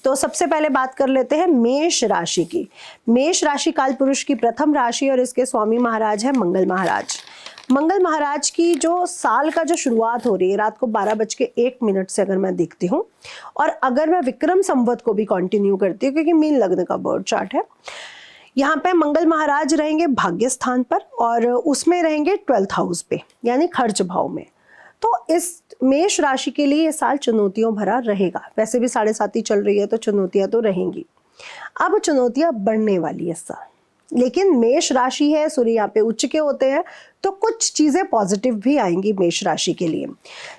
तो सबसे पहले बात कर लेते हैं मेष राशि की। मेष राशि काल पुरुष की प्रथम राशि और इसके स्वामी महाराज है मंगल महाराज। मंगल महाराज की जो साल का जो शुरुआत हो रही है रात को 12:01 से अगर मैं देखती हूँ, और अगर मैं विक्रम संवत को भी कंटिन्यू करती हूँ क्योंकि मीन लग्न का बर्थ चार्ट है, यहाँ पे मंगल महाराज रहेंगे भाग्य स्थान पर और उसमें रहेंगे 12th हाउस पे यानी खर्च भाव में। तो इस मेष राशि के लिए ये साल चुनौतियों भरा रहेगा। वैसे भी 7.5 चल रही है तो चुनौतियां तो रहेंगी। अब चुनौतियां बढ़ने वाली है इस साल, लेकिन मेष राशि है, सूर्य यहाँ पे उच्च के होते हैं तो कुछ चीजें पॉजिटिव भी आएंगी मेष राशि के लिए।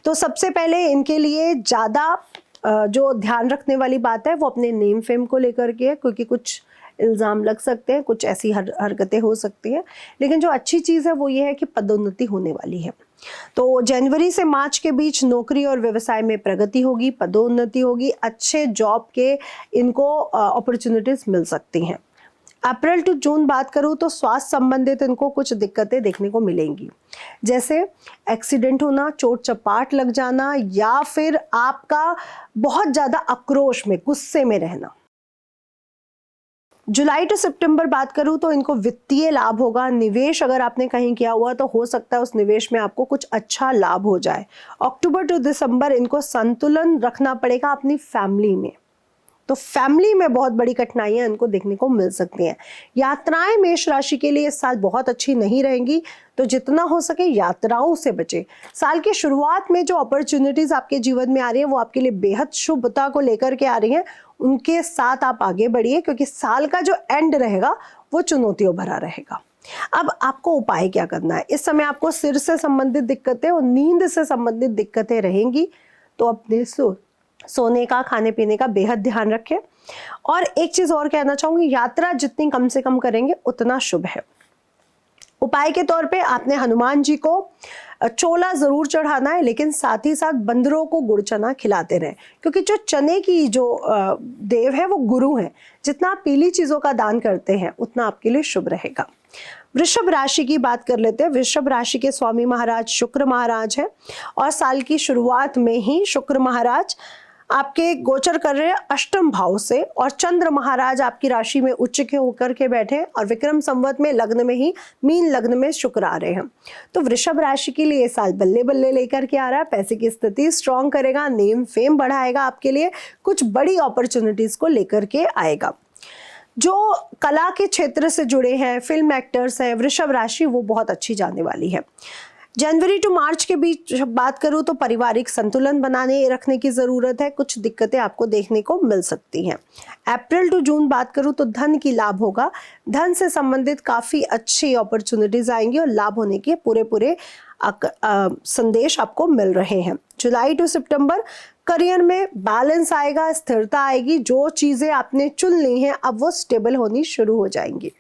तो सबसे पहले इनके लिए ज्यादा जो ध्यान रखने वाली बात है वो अपने नेम फेम को लेकर के है, क्योंकि कुछ इल्ज़ाम लग सकते हैं, कुछ ऐसी हरकतें हो सकती हैं। लेकिन जो अच्छी चीज़ है वो ये है कि पदोन्नति होने वाली है। तो जनवरी से मार्च के बीच नौकरी और व्यवसाय में प्रगति होगी, पदोन्नति होगी, अच्छे जॉब के इनको अपॉर्चुनिटीज मिल सकती हैं। अप्रैल टू जून बात करूँ तो स्वास्थ्य संबंधित इनको कुछ दिक्कतें देखने को मिलेंगी, जैसे एक्सीडेंट होना, चोट चपाट लग जाना, या फिर आपका बहुत ज़्यादा आक्रोश में, गुस्से में रहना। जुलाई टू सितंबर बात करूं तो इनको वित्तीय लाभ होगा। निवेश अगर आपने कहीं किया हुआ तो हो सकता है उस निवेश में आपको कुछ अच्छा लाभ हो जाए। अक्टूबर टू दिसंबर इनको संतुलन रखना पड़ेगा अपनी फैमिली में, तो फैमिली में बहुत बड़ी कठिनाइयां इनको देखने को मिल सकती हैं। यात्राएं मेष राशि के लिए इस साल बहुत अच्छी नहीं रहेंगी, तो जितना हो सके यात्राओं से बचे। साल की शुरुआत में जो अपॉर्चुनिटीज आपके जीवन में आ रही है वो आपके लिए बेहद शुभता को लेकर के आ रही हैं, उनके साथ आप आगे बढ़िए, क्योंकि साल का जो एंड रहेगा वो चुनौतियों भरा रहेगा। अब आपको उपाय क्या करना है? इस समय आपको सिर से संबंधित दिक्कतें और नींद से संबंधित दिक्कतें रहेंगी, तो अपने सोने का, खाने पीने का बेहद ध्यान रखें। और एक चीज और कहना चाहूंगी, यात्रा जितनी कम से कम करेंगे उतना शुभ है। उपाय के तौर पे आपने हनुमान जी को चोला जरूर चढ़ाना है, लेकिन साथ ही साथ बंदरों को गुड़ चना खिलाते रहें, क्योंकि जो चने की जो देव है वो गुरु है। जितना आप पीली चीजों का दान करते हैं उतना आपके लिए शुभ रहेगा। वृषभ राशि की बात कर लेते हैं। वृषभ राशि के स्वामी महाराज शुक्र महाराज है, और साल की शुरुआत में ही शुक्र महाराज आपके गोचर कर रहे हैं अष्टम भाव से, और चंद्र महाराज आपकी राशि में उच्च के होकर के बैठे, और विक्रम संवत में लग्न में ही मीन लग्न में शुक्र आ रहे हैं। तो वृषभ राशि के लिए साल बल्ले बल्ले लेकर के आ रहा है। पैसे की स्थिति स्ट्रांग करेगा, नेम फेम बढ़ाएगा, आपके लिए कुछ बड़ी अपॉर्चुनिटीज को लेकर के आएगा। जो कला के क्षेत्र से जुड़े हैं, फिल्म एक्टर्स हैं, वृषभ राशि वो बहुत अच्छी जाने वाली है। जनवरी टू मार्च के बीच बात करूं तो पारिवारिक संतुलन बनाने रखने की जरूरत है, कुछ दिक्कतें आपको देखने को मिल सकती हैं। अप्रैल टू जून बात करूं तो धन की लाभ होगा, धन से संबंधित काफी अच्छी अपॉर्चुनिटीज आएंगी और लाभ होने के पूरे संदेश आपको मिल रहे हैं। जुलाई टू सितंबर करियर में बैलेंस आएगा, स्थिरता आएगी, जो चीजें आपने चुन ली हैं अब वो स्टेबल होनी शुरू हो जाएंगी।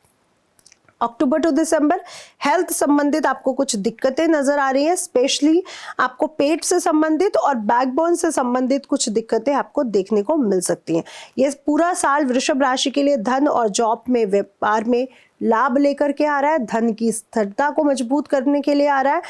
अक्टूबर टू दिसंबर हेल्थ संबंधित आपको कुछ दिक्कतें नजर आ रही हैं, स्पेशली आपको पेट से संबंधित और बैकबोन से संबंधित कुछ दिक्कतें आपको देखने को मिल सकती हैं। ये पूरा साल वृषभ राशि के लिए धन और जॉब में, व्यापार में लाभ लेकर के आ रहा है, धन की स्थिरता को मजबूत करने के लिए आ रहा है।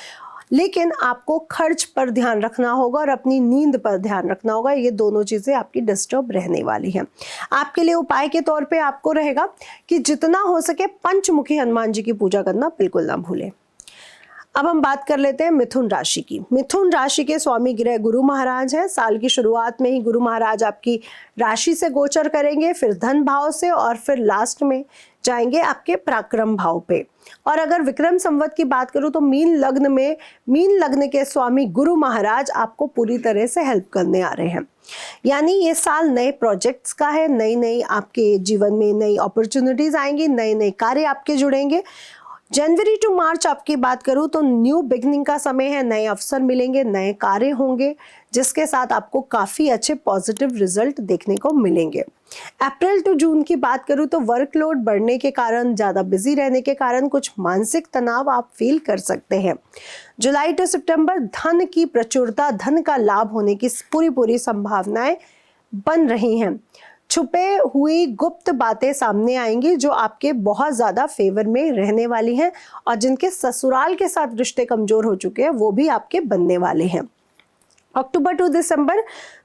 लेकिन आपको खर्च पर ध्यान रखना होगा और अपनी नींद पर ध्यान रखना होगा, ये दोनों चीजें आपकी डिस्टर्ब रहने वाली हैं। आपके लिए उपाय के तौर पे आपको रहेगा कि जितना हो सके पंचमुखी हनुमान जी की पूजा करना बिल्कुल ना भूलें। अब हम बात कर लेते हैं मिथुन राशि की। मिथुन राशि के स्वामी ग्रह गुरु महाराज हैं। साल की शुरुआत में ही गुरु महाराज आपकी राशि से गोचर करेंगे, फिर धन भाव से, और फिर लास्ट में जाएंगे आपके पराक्रम भाव पे। और अगर विक्रम संवत की बात करूं तो मीन लग्न के स्वामी गुरु महाराज आपको पूरी तरह से हेल्प करने आ रहे हैं। यानी ये साल नए प्रोजेक्ट्स का है, नई आपके जीवन में नई अपॉर्चुनिटीज आएंगी, नए कार्य आपके जुड़ेंगे। जनवरी टू मार्च आपकी बात करूं तो न्यू बिगनिंग का समय है, नए अवसर मिलेंगे, नए कार्य होंगे, जिसके साथ आपको काफी अच्छे पॉजिटिव रिजल्ट देखने को मिलेंगे। अप्रैल टू जून की बात करूं तो वर्कलोड बढ़ने के कारण, ज्यादा बिजी रहने के कारण कुछ मानसिक तनाव आप फील कर सकते हैं। जुलाई टू सितंबर धन की प्रचुरता, धन का लाभ होने की पूरी संभावनाएं बन रही हैं। छुपे हुई गुप्त बातें सामने आएंगी जो आपके बहुत ज्यादा फेवर में रहने वाली हैं, और जिनके ससुराल के साथ रिश्ते कमजोर हो चुके हैं वो भी आपके बनने वाले हैं। अक्टूबर टू दिसंबर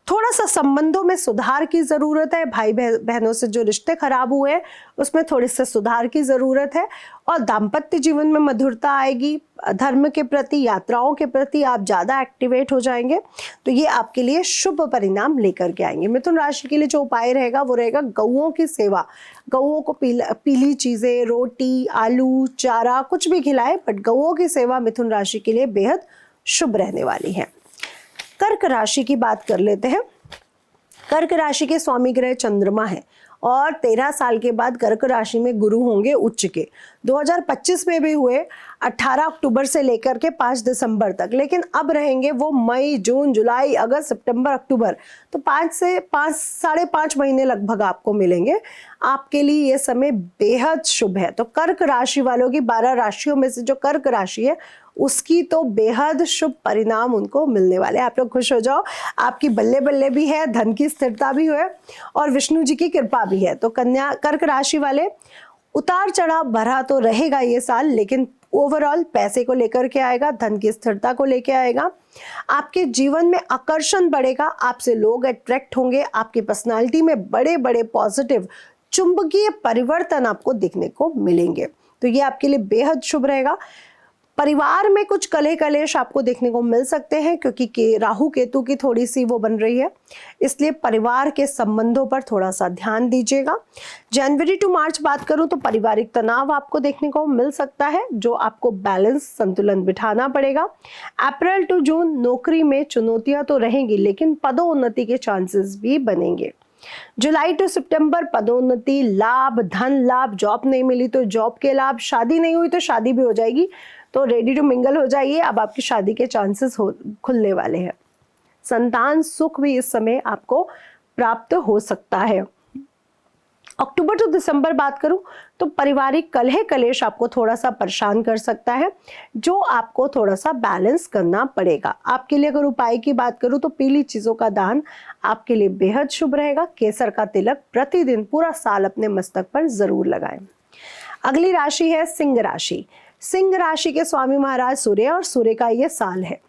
थोड़ा सा संबंधों में सुधार की जरूरत है। भाई बहनों से जो रिश्ते खराब हुए हैं उसमें थोड़े से सुधार की जरूरत है। और दाम्पत्य जीवन में मधुरता आएगी। धर्म के प्रति, यात्राओं के प्रति आप ज्यादा एक्टिवेट हो जाएंगे, तो ये आपके लिए शुभ परिणाम लेकर के आएंगे। मिथुन राशि के लिए जो उपाय रहेगा वो रहेगा गौओं की सेवा। गौओं को पीली चीजें, रोटी, आलू, चारा कुछ भी खिलाए, बट गौओं की सेवा मिथुन राशि के लिए बेहद शुभ रहने वाली है। कर्क राशि की बात कर लेते हैं। कर्क राशि के स्वामी ग्रह चंद्रमा है और 13 साल के बाद कर्क राशि में गुरु होंगे उच्च के। 2025 में भी हुए 18 अक्टूबर से लेकर के 5 दिसंबर तक, लेकिन अब रहेंगे वो मई, जून, जुलाई, अगस्त, सितंबर, अक्टूबर, तो 5.5 महीने लगभग आपको मिलेंगे। आपके लिए ये समय बेहद शुभ है। तो कर्क राशि वालों की 12 राशियों में से जो कर्क राशि है उसकी तो बेहद शुभ परिणाम उनको मिलने वाले हैं। आप लोग खुश हो जाओ, आपकी बल्ले बल्ले भी है, धन की स्थिरता भी है और विष्णु जी की कृपा भी है। तो कन्या कर्क राशि वाले, उतार चढ़ाव भरा तो रहेगा ये साल, लेकिन ओवरऑल पैसे को लेकर के आएगा, धन की स्थिरता को लेकर आएगा। आपके जीवन में आकर्षण बढ़ेगा, आपसे लोग अट्रैक्ट होंगे, आपकी पर्सनालिटी में बड़े बड़े पॉजिटिव चुंबकीय परिवर्तन आपको दिखने को मिलेंगे। तो ये आपके लिए बेहद शुभ रहेगा। परिवार में कुछ कलह कलेश आपको देखने को मिल सकते हैं, क्योंकि राहु केतु की थोड़ी सी वो बन रही है, इसलिए परिवार के संबंधों पर थोड़ा सा ध्यान दीजिएगा। जनवरी टू मार्च बात करूं तो पारिवारिक तनाव आपको देखने को मिल सकता है, जो आपको बैलेंस, संतुलन बिठाना पड़ेगा। अप्रैल टू जून नौकरी में चुनौतियां तो रहेंगी, लेकिन पदोन्नति के चांसेस भी बनेंगे। जुलाई टू सितंबर पदोन्नति, लाभ, धन लाभ, जॉब नहीं मिली तो जॉब के लाभ, शादी नहीं हुई तो शादी भी हो जाएगी, तो रेडी टू मिंगल हो जाइए, अब आपकी शादी के चांसेस खुलने वाले हैं। संतान सुख भी इस समय आपको प्राप्त हो सकता है। अक्टूबर टू दिसंबर बात करूं तो पारिवारिक कलह कलेश आपको थोड़ा सा परेशान कर सकता है, जो आपको थोड़ा सा बैलेंस करना पड़ेगा। आपके लिए अगर उपाय की बात करूं तो पीली चीजों का दान आपके लिए बेहद शुभ रहेगा। केसर का तिलक प्रतिदिन पूरा साल अपने मस्तक पर जरूर लगाएं। अगली राशि है सिंह राशि। सिंह राशि के स्वामी महाराज सूर्य, और सूर्य का ये साल है।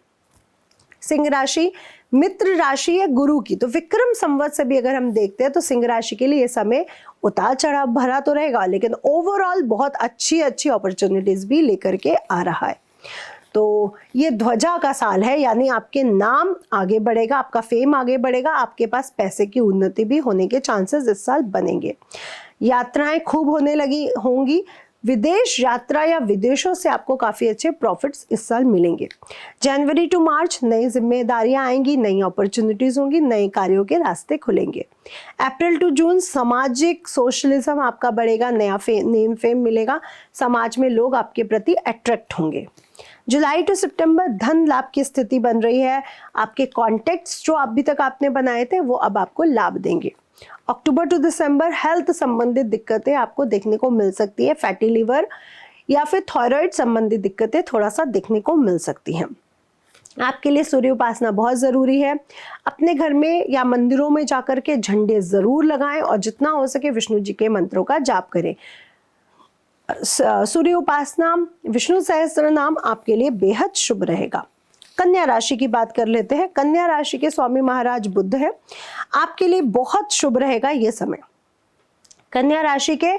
सिंह राशि मित्र राशि है गुरु की, तो विक्रम संवत से भी अगर हम देखते हैं तो सिंह राशि के लिए ये समय उतार चढ़ाव भरा तो रहेगा, लेकिन ओवरऑल बहुत अच्छी अपॉर्चुनिटीज भी लेकर के आ रहा है। तो ये ध्वजा का साल है, यानी आपके नाम आगे बढ़ेगा, आपका फेम आगे बढ़ेगा, आपके पास पैसे की उन्नति भी होने के चांसेस इस साल बनेंगे। यात्राएं खूब होने लगी होंगी। विदेश यात्रा या विदेशों से आपको काफी अच्छे प्रॉफिट्स इस साल मिलेंगे। जनवरी टू मार्च नई जिम्मेदारियां आएंगी, नई अपॉर्चुनिटीज होंगी, नए कार्यों के रास्ते खुलेंगे। अप्रैल टू जून सामाजिक सोशलिज्म आपका बढ़ेगा, नया नेम फेम मिलेगा, समाज में लोग आपके प्रति अट्रैक्ट होंगे। जुलाई टू सितंबर धन लाभ की स्थिति बन रही है। आपके कॉन्टेक्ट्स जो अभी तक आपने बनाए थे वो अब आपको लाभ देंगे। अक्टूबर टू दिसंबर हेल्थ संबंधित दिक्कतें आपको देखने को मिल सकती है। फैटी लिवर या फिर थायराइड संबंधित दिक्कतें थोड़ा सा देखने को मिल सकती हैं। आपके लिए सूर्य उपासना बहुत जरूरी है। अपने घर में या मंदिरों में जाकर के झंडे जरूर लगाएं और जितना हो सके विष्णु जी के मंत्रों का जाप करें। सूर्य उपासना, विष्णु सहस्त्र नाम आपके लिए बेहद शुभ रहेगा। कन्या राशि की बात कर लेते हैं। कन्या राशि के स्वामी महाराज बुध है, आपके लिए बहुत शुभ रहेगा ये समय। कन्या राशि के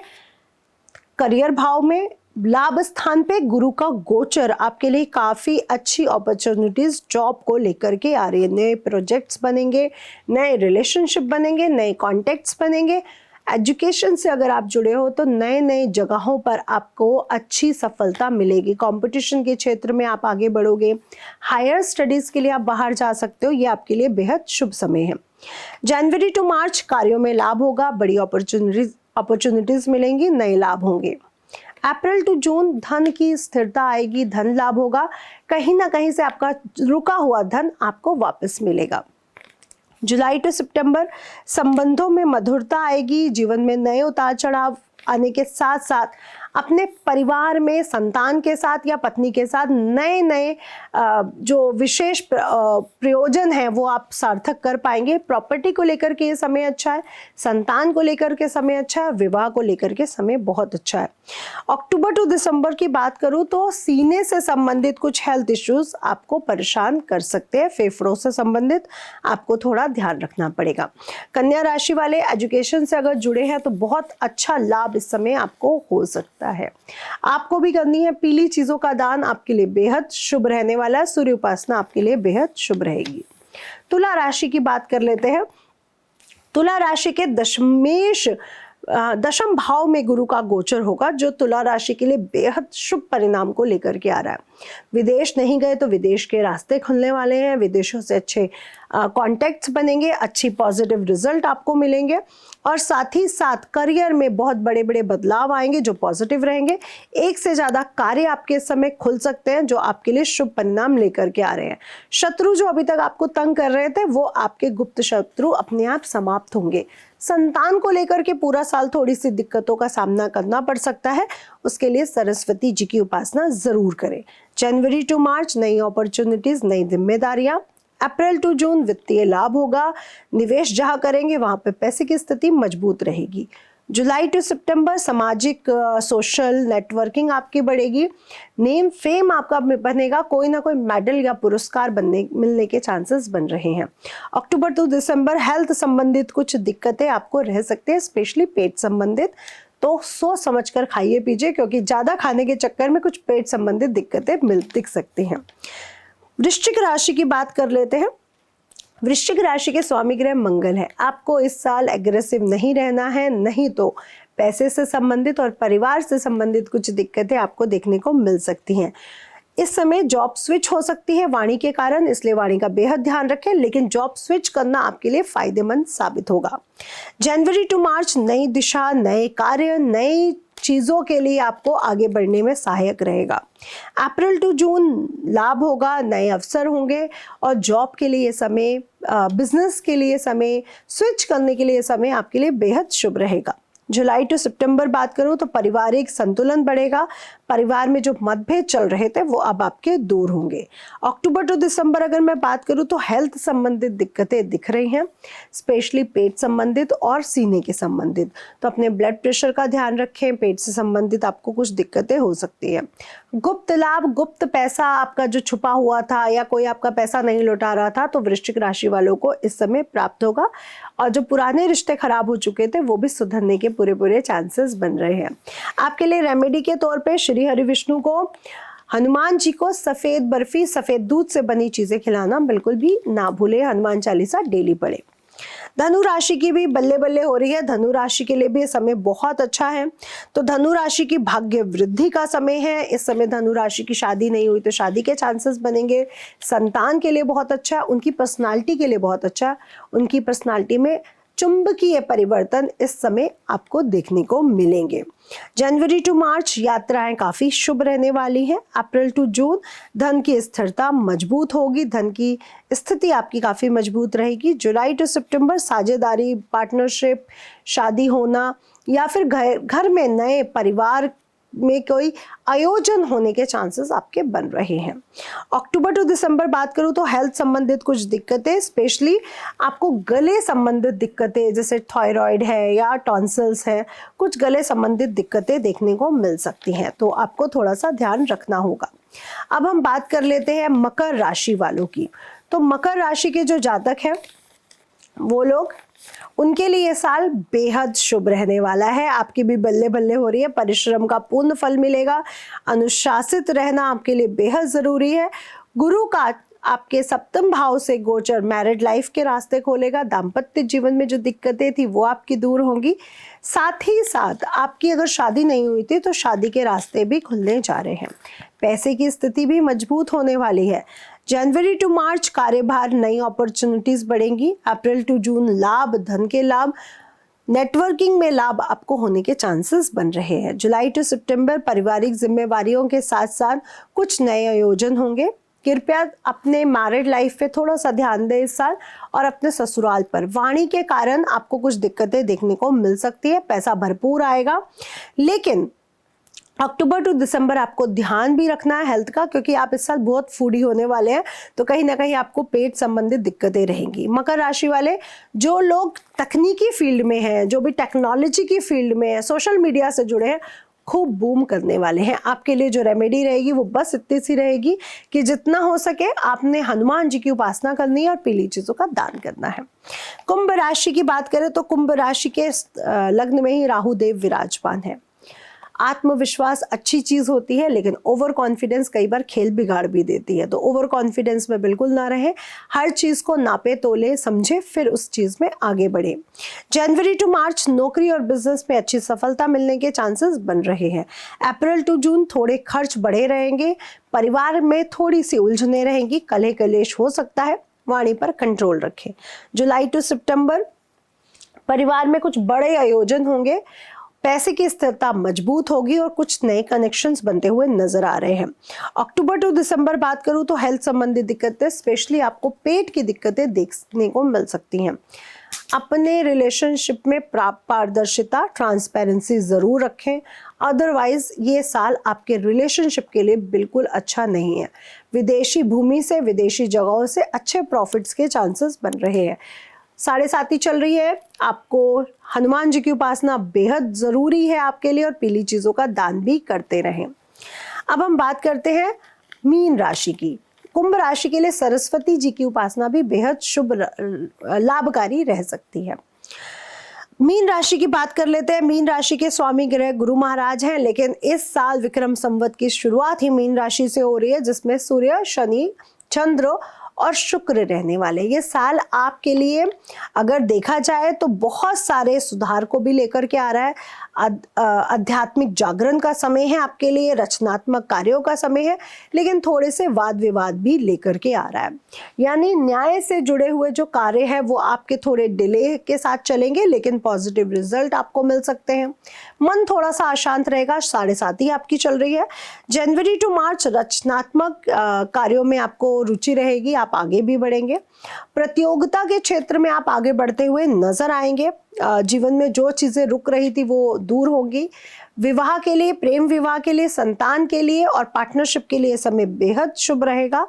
करियर भाव में लाभ स्थान पे गुरु का गोचर आपके लिए काफी अच्छी अपॉर्चुनिटीज जॉब को लेकर के आ रही है। नए प्रोजेक्ट्स बनेंगे, नए रिलेशनशिप बनेंगे, नए कॉन्टेक्ट्स बनेंगे। एजुकेशन से अगर आप जुड़े हो तो नए नए जगहों पर आपको अच्छी सफलता मिलेगी। कंपटीशन के क्षेत्र में आप आगे बढ़ोगे। हायर स्टडीज के लिए आप बाहर जा सकते हो, ये आपके लिए बेहद शुभ समय है। जनवरी टू मार्च कार्यों में लाभ होगा, बड़ी अपॉर्चुनिटीज मिलेंगी, नए लाभ होंगे। अप्रैल टू जून धन की स्थिरता आएगी, धन लाभ होगा, कहीं ना कहीं से आपका रुका हुआ धन आपको वापस मिलेगा। जुलाई टू सितंबर संबंधों में मधुरता आएगी, जीवन में नए उतार चढ़ाव आने के साथ साथ अपने परिवार में संतान के साथ या पत्नी के साथ नए नए जो विशेष प्रयोजन है वो आप सार्थक कर पाएंगे। प्रॉपर्टी को लेकर के ये समय अच्छा है, संतान को लेकर के समय अच्छा है, विवाह को लेकर के समय बहुत अच्छा है। अक्टूबर टू दिसंबर की बात करूं तो सीने से संबंधित कुछ हेल्थ इश्यूज आपको परेशान कर सकते हैं। फेफड़ों से संबंधित आपको थोड़ा ध्यान रखना पड़ेगा। कन्या राशि वाले एजुकेशन से अगर जुड़े हैं तो बहुत अच्छा लाभ इस समय आपको हो सकता है। आपको भी करनी है पीली चीजों का दान, आपके लिए बेहद शुभ रहने वाला है। सूर्य उपासना आपके लिए बेहद शुभ रहेगी। तुला राशि की बात कर लेते हैं। तुला राशि के दशम भाव में गुरु का गोचर होगा, जो तुला राशि के लिए बेहद शुभ परिणाम को लेकर के आ रहा है। विदेश नहीं गए तो विदेश के रास्ते खुलने वाले हैं। विदेशों से अच्छे कॉन्टैक्ट्स बनेंगे, अच्छी पॉजिटिव रिजल्ट आपको मिलेंगे और साथ ही साथ करियर में बहुत बड़े बड़े बदलाव आएंगे जो पॉजिटिव रहेंगे। एक से ज़्यादा कार्य आपके इस समय खुल सकते हैं जो आपके लिए शुभ परिणाम लेकर के आ रहे हैं। शत्रु जो अभी तक आपको तंग कर रहे थे वो आपके गुप्त शत्रु अपने आप समाप्त होंगे। संतान को लेकर के पूरा साल थोड़ी सी दिक्कतों का सामना करना पड़ सकता है, उसके लिए सरस्वती जी की उपासना जरूर करें। जनवरी टू मार्च नई अपॉर्चुनिटीज, नई जिम्मेदारियां। अप्रैल टू जून वित्तीय लाभ होगा। निवेश जहां करेंगे वहां पे पैसे की स्थिति मजबूत रहेगी। जुलाई टू सितंबर सामाजिक सोशल नेटवर्किंग आपकी बढ़ेगी। नेम फेम आपका बनेगा, कोई ना कोई मेडल या पुरस्कार मिलने के चांसेस बन रहे हैं। अक्टूबर टू दिसंबर हेल्थ संबंधित कुछ दिक्कतें आपको रह सकते हैं, स्पेशली पेट संबंधित, तो सोच समझ कर खाइए पीजिए क्योंकि ज़्यादा खाने के चक्कर में कुछ पेट संबंधित दिक्कतें दिख सकती हैं। वृश्चिक राशि की बात कर लेते हैं। वृश्चिक राशि के स्वामी ग्रह मंगल है। आपको इस साल एग्रेसिव नहीं रहना है, नहीं तो पैसे से संबंधित और परिवार से संबंधित कुछ दिक्कतें आपको देखने को मिल सकती हैं। इस समय जॉब स्विच हो सकती है वाणी के कारण, इसलिए वाणी का बेहद ध्यान रखें, लेकिन जॉब स्विच करना आपके लिए फायदेमंद साबित होगा। जनवरी टू मार्च नई दिशा, नए कार्य, नई चीज़ों के लिए आपको आगे बढ़ने में सहायक रहेगा। अप्रैल टू जून लाभ होगा, नए अवसर होंगे और जॉब के लिए समय, बिजनेस के लिए समय, स्विच करने के लिए समय आपके लिए बेहद शुभ रहेगा। जुलाई टू सितंबर बात करूं तो पारिवारिक संतुलन बढ़ेगा। परिवार में जो मतभेद चल रहे थे वो अब आपके दूर होंगे। अक्टूबर टू दिसंबर अगर मैं बात करूं तो हेल्थ संबंधित दिक्कतें दिख रही हैं, स्पेशली पेट संबंधित और सीने के संबंधित, तो अपने ब्लड प्रेशर का ध्यान रखें। पेट से संबंधित आपको कुछ दिक्कतें हो सकती हैं। गुप्त लाभ, गुप्त पैसा आपका जो छुपा हुआ था या कोई आपका पैसा नहीं लौटा रहा था तो वृश्चिक राशि वालों को इस समय प्राप्त होगा और जो पुराने रिश्ते खराब हो चुके थे वो भी सुधरने के पूरे चांसेस बन रहे हैं। आपके लिए रेमेडी के तौर पे श्री हरि विष्णु को, हनुमान जी को सफेद बर्फी, सफेद दूध से बनी चीजें खिलाना बिल्कुल भी ना भूले। हनुमान चालीसा डेली पढ़े। धनु राशि की भी बल्ले बल्ले हो रही है। धनु राशि के लिए भी समय बहुत अच्छा है, तो धनु राशि की भाग्य वृद्धि का समय है। इस समय धनु राशि की शादी नहीं हुई तो शादी के चांसेस बनेंगे। संतान के लिए बहुत अच्छा है, उनकी पर्सनालिटी के लिए बहुत अच्छा है। उनकी पर्सनालिटी में चुंबकीय परिवर्तन इस समय आपको देखने को मिलेंगे। जनवरी टू मार्च यात्राएं काफी शुभ रहने वाली हैं। अप्रैल टू जून धन की स्थिरता मजबूत होगी, धन की स्थिति आपकी काफी मजबूत रहेगी। जुलाई टू सितंबर साझेदारी, पार्टनरशिप, शादी होना या फिर घर में नए परिवार में कोई आयोजन होने के चांसेस आपके बन रहे हैं। अक्टूबर टू दिसंबर बात करूं तो हेल्थ संबंधित कुछ दिक्कतें, स्पेशली आपको गले संबंधित दिक्कतें जैसे थायराइड है या टॉन्सिल्स है, कुछ गले संबंधित दिक्कतें देखने को मिल सकती हैं, तो आपको थोड़ा सा ध्यान रखना होगा। अब हम बात कर लेते हैं मकर राशि वालों की। तो मकर राशि के जो जातक हैं वो लोग, उनके लिए ये साल बेहद शुभ रहने वाला है। आपकी भी बल्ले बल्ले हो रही है, परिश्रम का पूर्ण फल मिलेगा। अनुशासित रहना आपके लिए बेहद जरूरी है। गुरु का आपके सप्तम भाव से गोचर मैरिड लाइफ के रास्ते खोलेगा। दाम्पत्य जीवन में जो दिक्कतें थी वो आपकी दूर होंगी। साथ ही साथ आपकी अगर शादी नहीं हुई थी तो शादी के रास्ते भी खुलने जा रहे हैं। पैसे की स्थिति भी मजबूत होने वाली है। जनवरी टू मार्च कार्यभार, नई अपॉर्चुनिटीज बढ़ेंगी। अप्रैल टू जून लाभ, धन के लाभ, नेटवर्किंग में लाभ आपको होने के चांसेस बन रहे हैं। जुलाई टू सितंबर पारिवारिक जिम्मेवारियों के साथ साथ कुछ नए आयोजन होंगे। कृपया अपने मैरिड लाइफ पे थोड़ा सा ध्यान दें इस साल और अपने ससुराल पर। वाणी के कारण आपको कुछ दिक्कतें देखने को मिल सकती है। पैसा भरपूर आएगा, लेकिन अक्टूबर टू दिसंबर आपको ध्यान भी रखना है हेल्थ का, क्योंकि आप इस साल बहुत फूडी होने वाले हैं, तो कहीं ना कहीं आपको पेट संबंधित दिक्कतें रहेंगी। मकर राशि वाले, जो लोग तकनीकी फील्ड में हैं, जो भी टेक्नोलॉजी की फील्ड में है, सोशल मीडिया से जुड़े हैं, खूब बूम करने वाले हैं। आपके लिए जो रेमेडी रहेगी वो बस इतनी सी रहेगी कि जितना हो सके आपने हनुमान जी की उपासना करनी है और पीली चीजों का दान करना है। कुंभ राशि की बात करें तो कुंभ राशि के लग्न में ही राहु देव विराजमान है। आत्मविश्वास अच्छी चीज होती है, लेकिन ओवर कॉन्फिडेंस कई बार खेल बिगाड़ भी देती है, तो ओवर कॉन्फिडेंस में बिल्कुल ना रहे। हर चीज को नापे तोले समझे फिर उस चीज में आगे बढ़े। जनवरी टू मार्च नौकरी और बिजनेस में अच्छी सफलता मिलने के चांसेस बन रहे हैं। अप्रैल टू जून थोड़े खर्च बढ़े रहेंगे। परिवार में थोड़ी सी उलझने रहेंगी, कलह कलेश हो सकता है, वाणी पर कंट्रोल रखें। जुलाई टू सितंबर परिवार में कुछ बड़े आयोजन होंगे, पैसे की स्थिरता मजबूत होगी और कुछ नए कनेक्शंस बनते हुए नजर आ रहे हैं। अक्टूबर टू दिसंबर बात करूं तो हेल्थ संबंधी दिक्कतें, स्पेशली आपको पेट की दिक्कतें देखने को मिल सकती हैं। अपने रिलेशनशिप में पारदर्शिता, ट्रांसपेरेंसी जरूर रखें, अदरवाइज ये साल आपके रिलेशनशिप के लिए बिल्कुल अच्छा नहीं है। विदेशी भूमि से, विदेशी जगहों से अच्छे प्रॉफिट्स के चांसेस बन रहे हैं। 7.5 चल रही है, आपको हनुमान जी की उपासना बेहद जरूरी है आपके लिए, और पीली चीजों का दान भी करते रहें। अब हम बात करते हैं मीन राशि की। कुंभ राशि के लिए सरस्वती जी की उपासना भी बेहद शुभ लाभकारी रह सकती है। मीन राशि की बात कर लेते हैं। मीन राशि के स्वामी ग्रह गुरु महाराज हैं, लेकिन इस साल विक्रम संवत की शुरुआत ही मीन राशि से हो रही है, जिसमें सूर्य, शनि, चंद्र और शुक्र रहने वाले। ये साल आपके लिए अगर देखा जाए तो बहुत सारे सुधार को भी लेकर के आ रहा है। आध्यात्मिक जागरण का समय है आपके लिए, रचनात्मक कार्यों का समय है, लेकिन थोड़े से वाद विवाद भी लेकर के आ रहा है। यानी न्याय से जुड़े हुए जो कार्य है वो आपके थोड़े डिले के साथ चलेंगे, लेकिन पॉजिटिव रिजल्ट आपको मिल सकते हैं। मन थोड़ा सा अशांत रहेगा, 7.5 आपकी चल रही है। जनवरी टू मार्च रचनात्मक कार्यों में आपको रुचि रहेगी, आप आगे भी बढ़ेंगे। प्रतियोगिता के क्षेत्र में आप आगे बढ़ते हुए नजर आएंगे। जीवन में जो चीजें रुक रही थी वो दूर होंगी। विवाह के लिए, प्रेम विवाह के लिए, संतान के लिए और पार्टनरशिप के लिए समय बेहद शुभ रहेगा।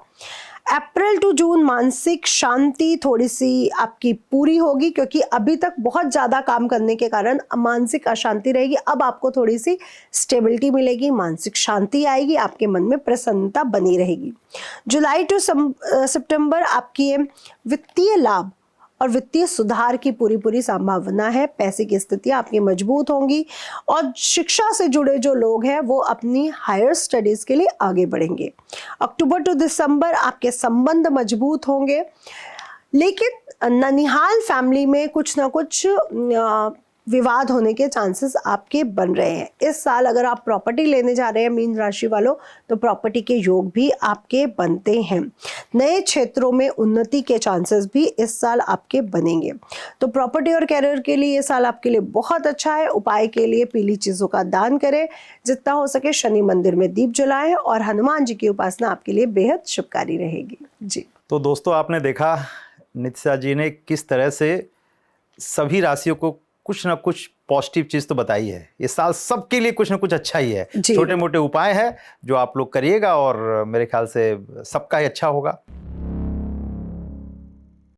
अप्रैल टू जून मानसिक शांति थोड़ी सी आपकी पूरी होगी, क्योंकि अभी तक बहुत ज्यादा काम करने के कारण मानसिक अशांति रहेगी। अब आपको थोड़ी सी स्टेबिलिटी मिलेगी, मानसिक शांति आएगी, आपके मन में प्रसन्नता बनी रहेगी। जुलाई टू सितंबर आपकी वित्तीय लाभ और वित्तीय सुधार की पूरी संभावना है। पैसे की स्थितियां आपकी मजबूत होंगी और शिक्षा से जुड़े जो लोग हैं वो अपनी हायर स्टडीज के लिए आगे बढ़ेंगे। अक्टूबर टू दिसंबर आपके संबंध मजबूत होंगे, लेकिन ननिहाल फैमिली में कुछ ना कुछ विवाद होने के चांसेस आपके बन रहे हैं। इस साल अगर आप प्रॉपर्टी लेने जा रहे हैं मीन राशि वालों, तो प्रॉपर्टी के योग भी आपके बनते हैं। नए क्षेत्रों में उन्नति के चांसेस भी इस साल आपके बनेंगे। तो प्रॉपर्टी और कैरियर के लिए ये साल आपके लिए बहुत अच्छा है। उपाय के लिए पीली चीजों का दान करें, जितना हो सके शनि मंदिर में दीप जलाएं और हनुमान जी की उपासना आपके लिए बेहद शुभकारी रहेगी। जी, तो दोस्तों आपने देखा नित्या जी ने किस तरह से सभी राशियों को कुछ ना कुछ पॉजिटिव चीज तो बताई है। इस साल सबके लिए कुछ ना कुछ अच्छा ही है। छोटे मोटे उपाय है जो आप लोग करिएगा और मेरे ख्याल से सबका ही अच्छा होगा।